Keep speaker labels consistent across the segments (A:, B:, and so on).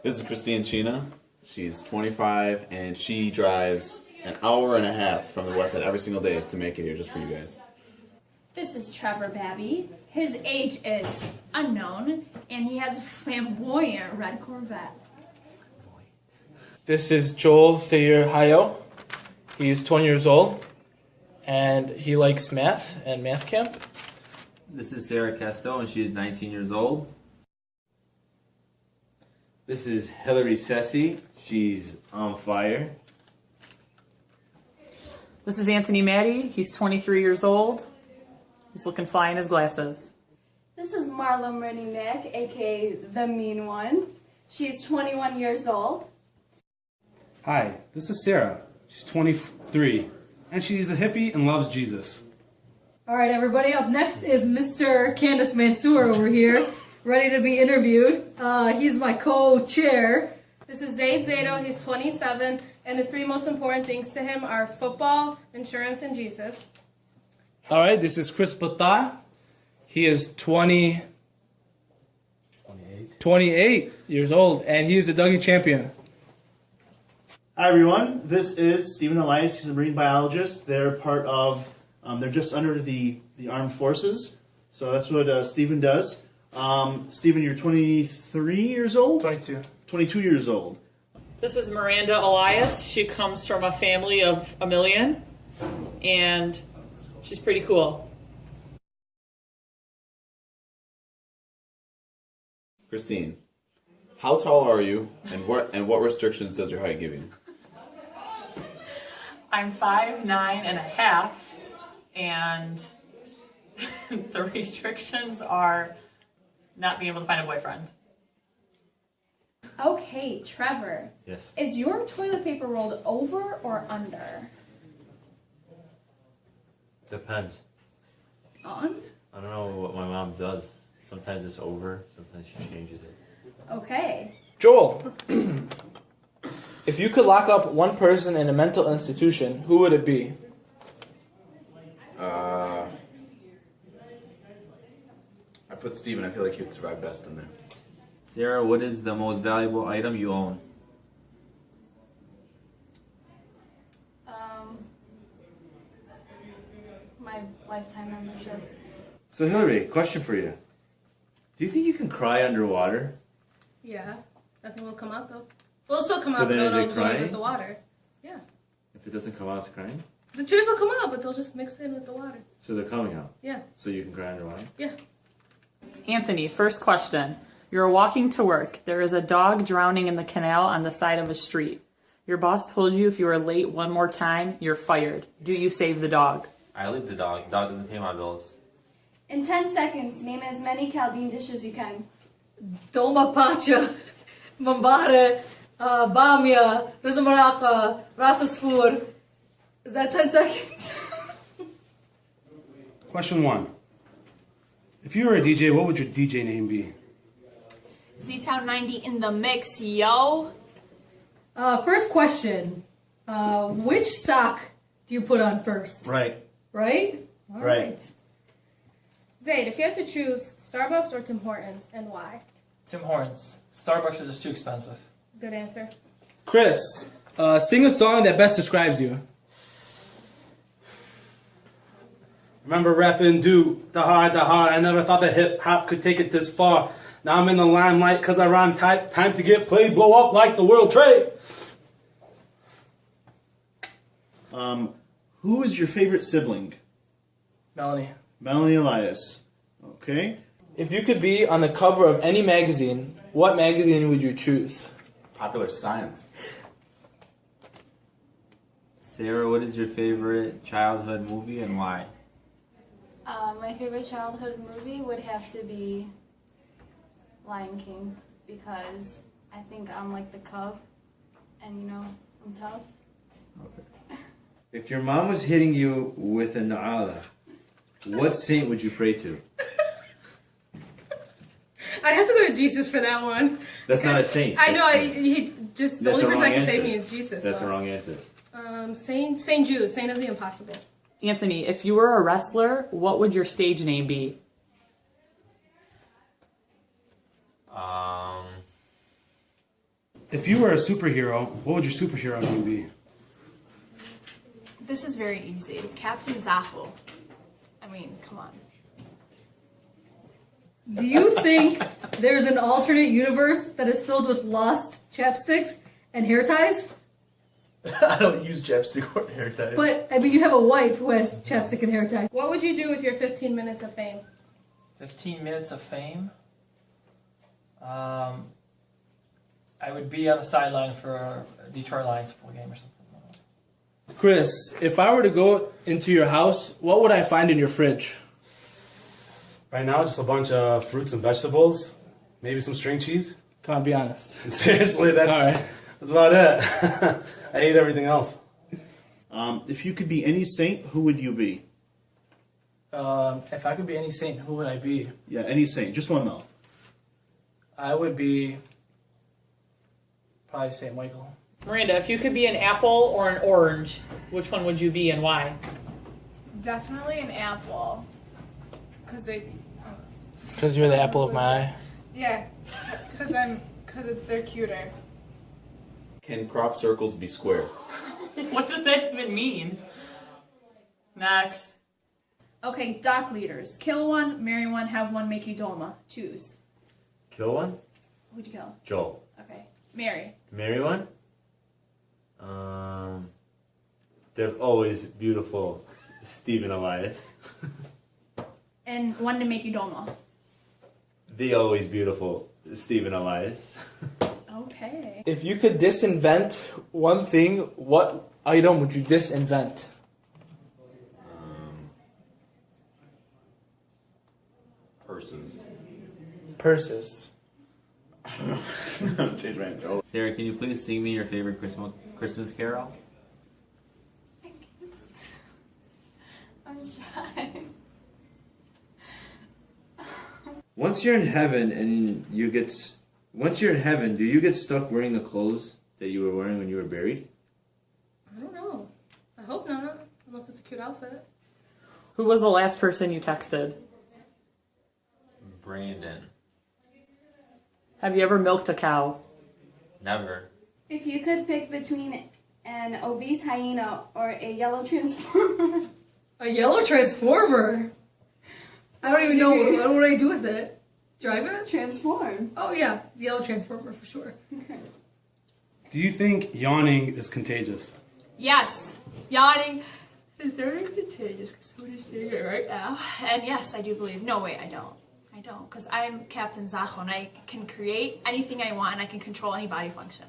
A: This is Christine Chena. She's 25 and she drives an hour and a half from the west side every single day to make it here just for you guys.
B: This is Trevor Babby. His age is unknown, and he has a flamboyant red Corvette.
C: This is Joel Thayer Hayo. He's 20 years old, and he likes math and math camp.
D: This is Sarah Castel, and she is 19 years old. This is Hillary Sessi. She's on fire.
E: This is Anthony Maddie. He's 23 years old. He's looking fly in his glasses.
F: This is Marla Murnick, aka the Mean One. She's 21 years old.
G: Hi, this is Sarah. She's 23, and she's a hippie and loves Jesus.
H: All right, everybody. Up next is Mr. Candace Mansour over here, ready to be interviewed. He's my co-chair.
I: This is Zaid Zato. He's 27, and the three most important things to him are football, insurance, and Jesus.
C: All right, this is Chris Bata. He is 28 years old, and he is a Dougie champion.
J: Hi everyone, this is Stephen Elias. He's a marine biologist. They're part of, they're just under the armed forces. So that's what Stephen does. Stephen, you're 23 years old?
C: 22.
J: 22 years old.
E: This is Miranda Elias. She comes from a family of a million, and she's pretty cool.
A: Christine, how tall are you and what restrictions does your height give you?
E: I'm 5'9.5", and the restrictions are not being able to find a boyfriend.
B: Okay, Trevor.
D: Yes.
B: Is your toilet paper rolled over or under?
D: Depends.
B: On?
D: I don't know what my mom does. Sometimes it's over, sometimes she changes it.
B: Okay.
C: Joel, if you could lock up one person in a mental institution, who would it be?
A: I put Steven. I feel like he'd survive best in there.
D: Sarah, what is the most valuable item you own?
F: My lifetime membership.
D: So Hillary, question for you. Do you think you can cry underwater?
I: Yeah, nothing will come out though. Well, it'll still come
D: So
I: out, but
D: then is
I: it'll
D: it
I: absorb
D: crying?
I: with the water. Yeah.
D: If it doesn't come out, it's crying?
I: The tears will come out, but they'll just mix in with the water.
D: So they're coming out?
I: Yeah.
D: So you can cry underwater?
I: Yeah.
E: Anthony, first question. You're walking to work. There is a dog drowning in the canal on the side of a street. Your boss told you if you are late one more time, you're fired. Do you save the dog?
D: I leave the dog. Dog doesn't pay my bills.
F: In 10 seconds, name as many Chaldean dishes you can.
H: Dolma Pacha, Mambare, Bamia, Rizamaraka, Rasasfur. Is that 10 seconds?
G: Question 1. If you were a DJ, what would your DJ name be?
B: Z-Town 90 in the mix, yo.
H: First question. Which sock do you put on first?
J: Right.
H: Right? All
J: Right.
I: Zaid, if you had to choose Starbucks or Tim Hortons, and why?
C: Tim Hortons. Starbucks are just too expensive.
I: Good answer.
C: Chris, sing a song that best describes you.
G: Remember rapping, do the hard. I never thought that hip hop could take it this far. Now I'm in the limelight cause I rhyme tight. Time to get played, blow up like the World Trade.
J: Who is your favorite sibling?
C: Melanie.
J: Melanie Elias. Okay.
C: If you could be on the cover of any magazine, what magazine would you choose?
A: Popular Science.
D: Sarah, what is your favorite childhood movie and why?
F: My favorite childhood movie would have to be Lion King, because I think I'm like the cub, and you know, I'm tough.
D: Okay. If your mom was hitting you with a na'ala, what saint would you pray to?
I: I'd have to go to Jesus for that one.
D: That's not a saint.
I: I know. He just the
D: That's
I: only
D: a
I: person that
D: wrong
I: can save
D: answer.
I: me is Jesus.
D: That's
I: though.
D: the wrong answer.
I: Saint Jude, Saint of the Impossible.
E: Anthony, if you were a wrestler, what would your stage name be?
G: If you were a superhero, what would your superhero name be?
B: This is very easy. Captain Zaffel. I mean, come on.
H: Do you think there's an alternate universe that is filled with lost chapsticks and hair ties?
A: I don't use chapstick or hair ties.
H: But, I mean, you have a wife who has chapstick and hair ties.
I: What would you do with your 15 minutes of fame?
C: 15 minutes of fame. I would be on the sideline for a Detroit Lions football game or something. Chris, if I were to go into your house, what would I find in your fridge?
G: Right now, just a bunch of fruits and vegetables. Maybe some string cheese.
C: Come on, be honest.
G: Seriously, that's,
C: All right.
G: that's about it. I hate everything else.
J: If you could be any saint, who would you be?
C: If I could be any saint, who would I be?
J: Yeah, any saint. Just one though.
C: I would be probably Saint Michael.
E: Miranda, if you could be an apple or an orange, which one would you be and why?
K: Definitely an apple. Because
C: Because you're the apple of my eye.
K: yeah, because they're cuter.
A: Can crop circles be square?
E: What does that even mean? Next.
B: Okay, dock leaders. Kill one, marry one, have one, make you dolma. Choose.
D: Kill one?
B: Who'd you kill?
D: Joel.
B: Okay. Marry.
D: Marry one? They're always beautiful. Stephen Elias.
B: And one to make you dolma.
D: The always beautiful Stephen Elias.
B: Okay.
C: If you could disinvent one thing, what item would you disinvent?
A: Purses.
C: Purses.
A: Change my answer.
L: Sarah, can you please sing me your favorite Christmas carol?
F: I'm shy.
D: Once you're in heaven, do you get stuck wearing the clothes that you were wearing when you were buried?
I: I don't know. I hope not, unless it's a cute outfit.
E: Who was the last person you texted?
L: Brandon.
E: Have you ever milked a cow?
L: Never.
F: If you could pick between an obese hyena or a yellow transformer.
H: A yellow transformer? I don't even know what would I do with it. Drive it?
F: Transform.
H: Oh yeah, the yellow transformer for sure.
G: Do you think yawning is contagious?
B: Yes. Yawning is very contagious because somebody's doing it right now. And yes, I do believe. No, wait, I don't. I don't, because I'm Captain Zacho and I can create anything I want and I can control any body function.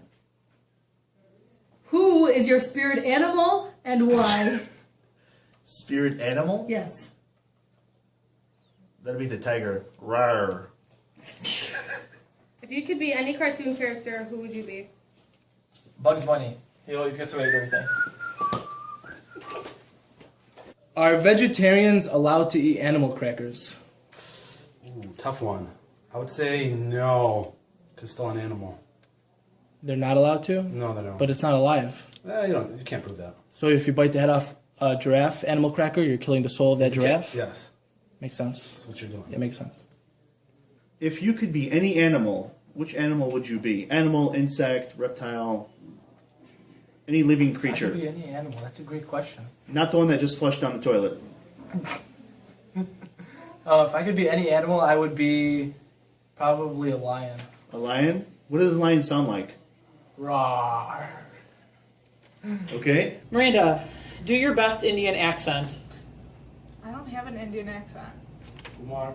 H: Who is your spirit animal and why?
J: Spirit animal?
H: Yes.
J: That'd be the tiger. Rawr.
I: If you could be any cartoon character, who would you be?
C: Bugs Bunny. He always gets away with everything. Are vegetarians allowed to eat animal crackers?
G: Ooh, tough one. I would say no, because it's still an animal.
C: They're not allowed to?
G: No, they don't.
C: But it's not alive.
G: You can't prove that.
C: So if you bite the head off a giraffe animal cracker, you're killing the soul of that giraffe?
G: Yes.
C: Makes sense.
G: That's what you're doing.
C: It makes sense.
J: If you could be any animal, which animal would you be? Animal, insect, reptile, any living
C: If I
J: creature.
C: could be any animal. That's a great question.
J: Not the one that just flushed down the toilet.
C: If I could be any animal, I would be probably a lion.
J: A lion? What does a lion sound like?
C: Rawr.
J: Okay.
E: Miranda, do your best Indian accent.
K: I don't have an Indian accent.
C: Kumar.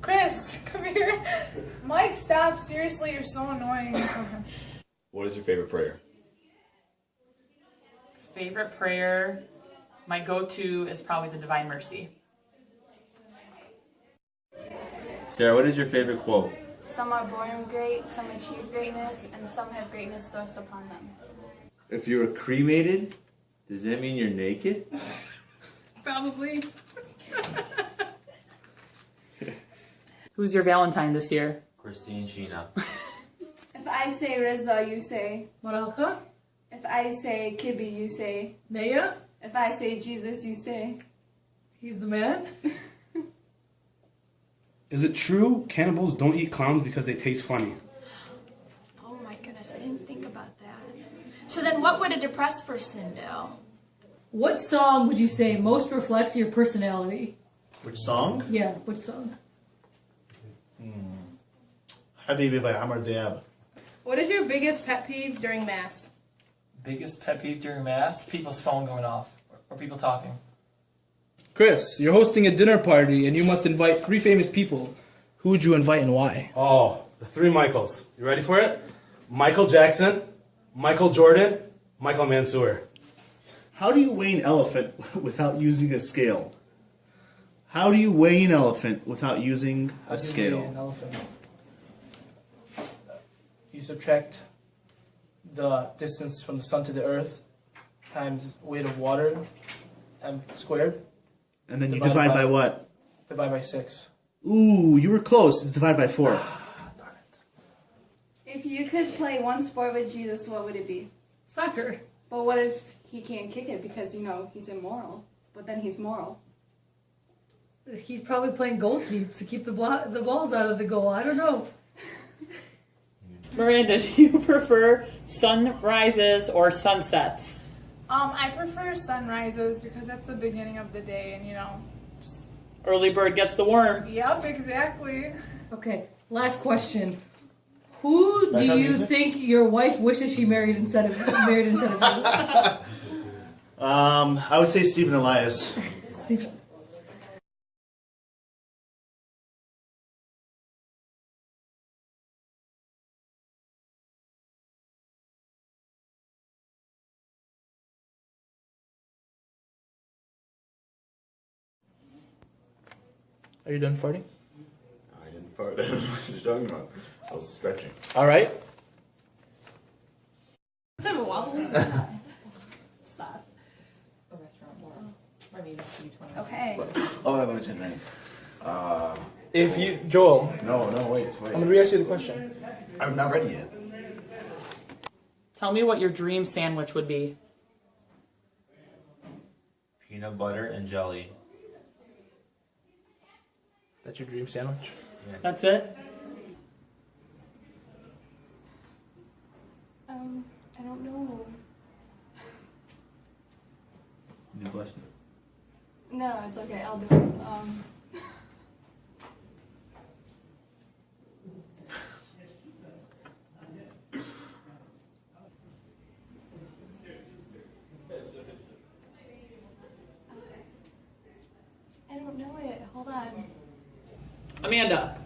K: Chris, come here. Mike, stop. Seriously, you're so annoying.
A: What is your favorite prayer?
E: Favorite prayer, my go-to is probably the Divine Mercy.
L: Sarah, what is your favorite quote?
F: Some are born great, some achieve greatness, and some have greatness thrust upon them.
D: If you were cremated, does that mean you're naked?
K: Probably.
E: Who's your Valentine this year?
L: Christine Sheena.
F: If I say Reza, you say.
H: Maralka?
F: If I say Kibi, you say.
H: Naya?
F: If I say Jesus, you say.
H: He's the man?
G: Is it true cannibals don't eat clowns because they taste funny?
B: Oh my goodness, I So then what would a depressed person do?
H: What song would you say most reflects your personality?
J: Which song?
H: Yeah, which song?
J: Habibi by Amr Diab.
I: What is your biggest pet peeve during Mass?
C: Biggest pet peeve during Mass? People's phone going off. Or people talking.
M: Chris, you're hosting a dinner party and you must invite 3 famous people. Who would you invite and why?
G: Oh, the 3 Michaels. You ready for it? Michael Jackson, Michael Jordan, Michael Mansour.
J: How do you weigh an elephant without using a scale? How do you weigh an elephant without using a scale?
C: An elephant. You subtract the distance from the sun to the earth times weight of water squared.
J: And then you divide by what?
C: Divide by 6.
J: Ooh, you were close. It's divided by 4.
F: If you could play one sport with Jesus, what would it be?
H: Soccer.
F: But what if he can't kick it because, he's immoral? But then he's moral.
H: He's probably playing goalkeep to keep the balls out of the goal. I don't know.
E: Miranda, do you prefer sunrises or sunsets?
K: I prefer sunrises because that's the beginning of the day, and just...
E: Early bird gets the worm.
K: Yep, exactly.
H: Okay, last question. Who do you think your wife wishes she married instead of you?
J: I would say Stephen Elias.
H: Stephen.
M: Are you done farting?
A: I didn't fart. I don't know what you're talking about. I was stretching.
M: All right.
H: What type of waffle is that? Stop.
F: Okay.
A: Oh, let me change my hands.
M: If you, Joel.
A: No, wait.
M: I'm gonna re-ask you the question.
A: I'm not ready yet.
E: Tell me what your dream sandwich would be.
L: Peanut butter and jelly.
M: That's your dream sandwich?
L: Yeah.
E: That's it?
F: I don't know.
L: New question.
F: No, it's okay. I'll do it. I don't know it. Hold on.
E: Amanda.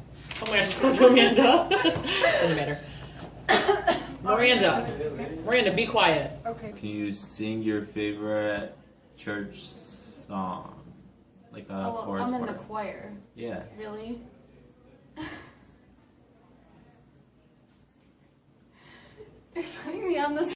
E: Oh my gosh, it's supposed to Amanda. Doesn't matter. Miranda, be quiet.
K: Okay.
L: Can you sing your favorite church song? Like a chorus
F: I'm in
L: part?
F: the choir.
L: Yeah.
F: Really? You're putting me on the